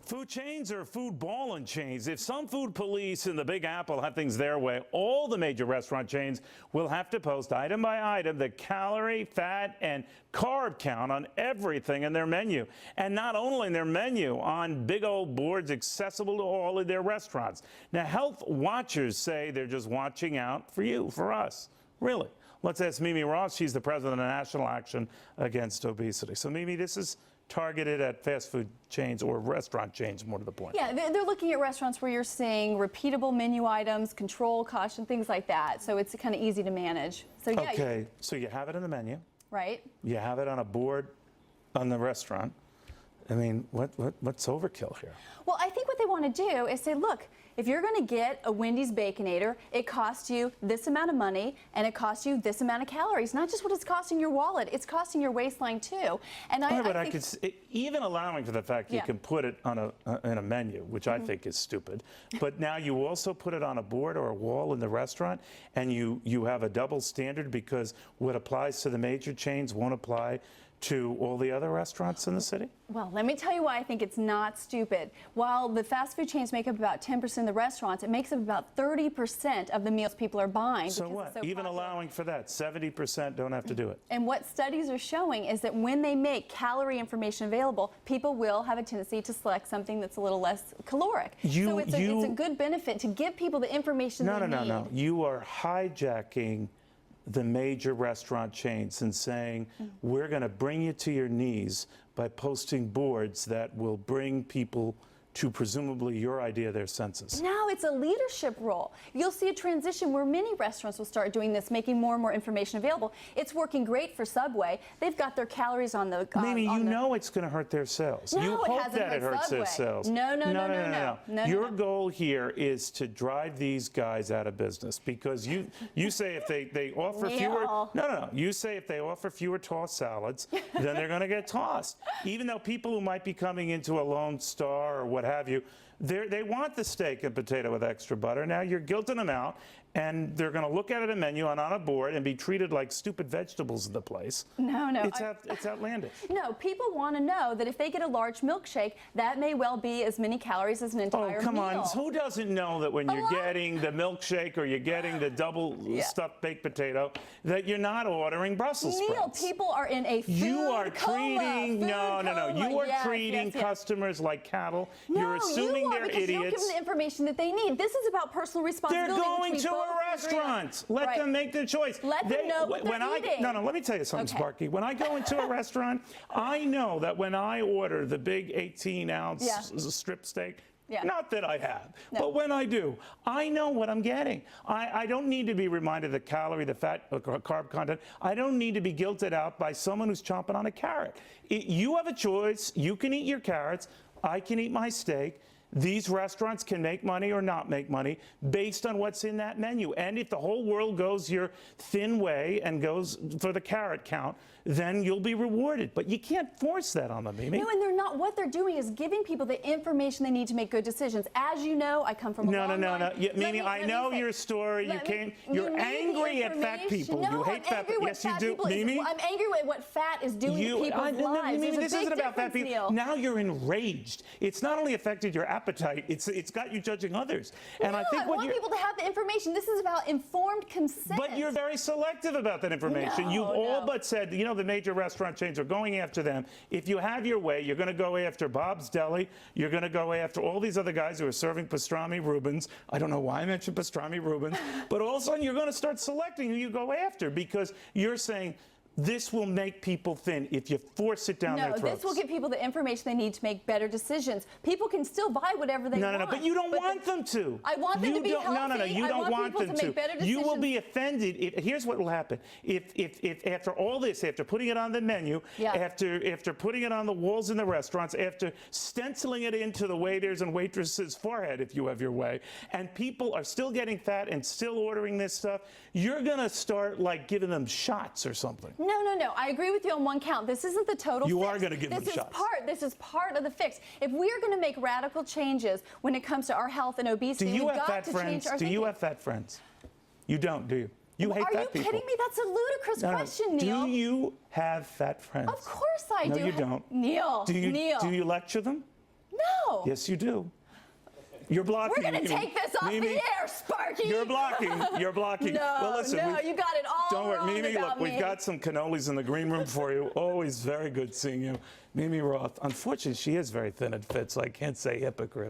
Food chains or food ball and chains? If some food police and the Big Apple have things their way, all the major restaurant chains will have to post item by item the calorie, fat, and carb count on everything in their menu. And not only in their menu, on big old boards accessible to all of their restaurants. Now, health watchers say they're just watching out for you, for us. Really? Let's ask MeMe Roth. She's the president of National Action Against Obesity. So, MeMe, this is targeted at fast food chains or restaurant chains, more to the point. Yeah, they're looking at restaurants where you're seeing repeatable menu items, control, caution, things like that. So it's kind of easy to manage. So yeah. Okay, so you have it in the menu. Right. You have it on a board on the restaurant. I mean, what's overkill here? Well, I think what they want to do is say, look, if you're going to get a Wendy's Baconator, it costs you this amount of money and it costs you this amount of calories. Not just what it's costing your wallet, it's costing your waistline too. And I think, even allowing for the fact you can put it on in a menu, which I think is stupid. But now you also put it on a board or a wall in the restaurant, and you have a double standard because what applies to the major chains won't apply to all the other restaurants in the city? Well, let me tell you why I think it's not stupid. While the fast food chains make up about 10% of the restaurants, it makes up about 30% of the meals people are buying. So what? Even allowing for that, 70% don't have to do it. And what studies are showing is that when they make calorie information available, people will have a tendency to select something that's a little less caloric. So it's a good benefit to give people the information they need. No. You are hijacking the major restaurant chains and saying, we're going to bring you to your knees by posting boards that will bring people to presumably your idea of their senses. Now it's a leadership role. You'll see a transition where many restaurants will start doing this, making more and more information available. It's working great for Subway. They've got their calories on the... Maybe you know it's going to hurt their sales. No, you hope that it hurts Subway. their sales. No. Your goal here is to drive these guys out of business because you say if they offer fewer... You say if they offer fewer tossed salads, then they're going to get tossed. Even though people who might be coming into a Lone Star or what have you, they want the steak and potato with extra butter. Now you're guilting them out, and they're going to look at a menu on a board and be treated like stupid vegetables in the place. No. It's outlandish. No, people want to know that if they get a large milkshake, that may well be as many calories as an entire meal. Oh, come on. Who doesn't know that when you're getting the milkshake or you're getting the double stuffed baked potato, that you're not ordering Brussels sprouts? Neil, people are in a food You are treating, coma. You are treating customers like cattle. No, you're assuming they're idiots. You don't give them the information that they need. This is about personal responsibility. They're going to a restaurant. Let them make their choice. Let them know what they're eating. No, let me tell you something, Sparky. When I go into a restaurant, I know that when I order the big 18-ounce strip steak, not that I have, but when I do, I know what I'm getting. I don't need to be reminded the calorie, the fat, carb content. I don't need to be guilted out by someone who's chomping on a carrot. You have a choice. You can eat your carrots. I can eat my steak. These restaurants can make money or not make money based on what's in that menu. And if the whole world goes your thin way and goes for the carrot count, then you'll be rewarded. But you can't force that on them, Mimi. No, and they're not. What they're doing is giving people the information they need to make good decisions. As you know, I come from a long line. Yeah, Mimi, I know your story. You're angry at fat people. No, you hate fat people. Yes, you do. Mimi? I'm angry at what fat is doing to people's lives. Mimi, this isn't about fat people. Neil. Now you're enraged. It's not only affected your appetite, it's got you judging others. And no, I want people to have the information. This is about informed consent. But you're very selective about that information. You've all but said, the major restaurant chains are going after them. If you have your way, you're going to go after Bob's Deli. You're going to go after all these other guys who are serving pastrami Reubens. I don't know why I mentioned pastrami Reubens. But all of a sudden, you're going to start selecting who you go after because you're saying, this will make people thin if you force it down their throats. No, this will give people the information they need to make better decisions. People can still buy whatever they want. No, but you don't want them to. I want them to be healthy. No, you don't want them to. Make better decisions. You will be offended. Here's what will happen. If after all this, after putting it on the menu, after putting it on the walls in the restaurants, after stenciling it into the waiters and waitresses' forehead, if you have your way, and people are still getting fat and still ordering this stuff, you're going to start like giving them shots or something. No. I agree with you on one count. This isn't the total fix. You are going to give them shots. This is part of the fix. If we are going to make radical changes when it comes to our health and obesity, we've got to change our thinking. Do you have fat friends? You don't, do you? You hate fat people. Are you kidding me? That's a ludicrous question, Neil. Do you have fat friends? Of course I do. No, you don't. Neil. Do you lecture them? No. Yes, you do. You're blocking. We're going to Mimi. take this off Mimi, the air, Sparky. You're blocking. You're blocking. No, well, listen, no, you got it all don't worry, wrong Mimi. about Look, we've me. got some cannolis in the green room for you. Always very good seeing you, Mimi Roth. Unfortunately, she is very thin and fit, so I can't say hypocrite.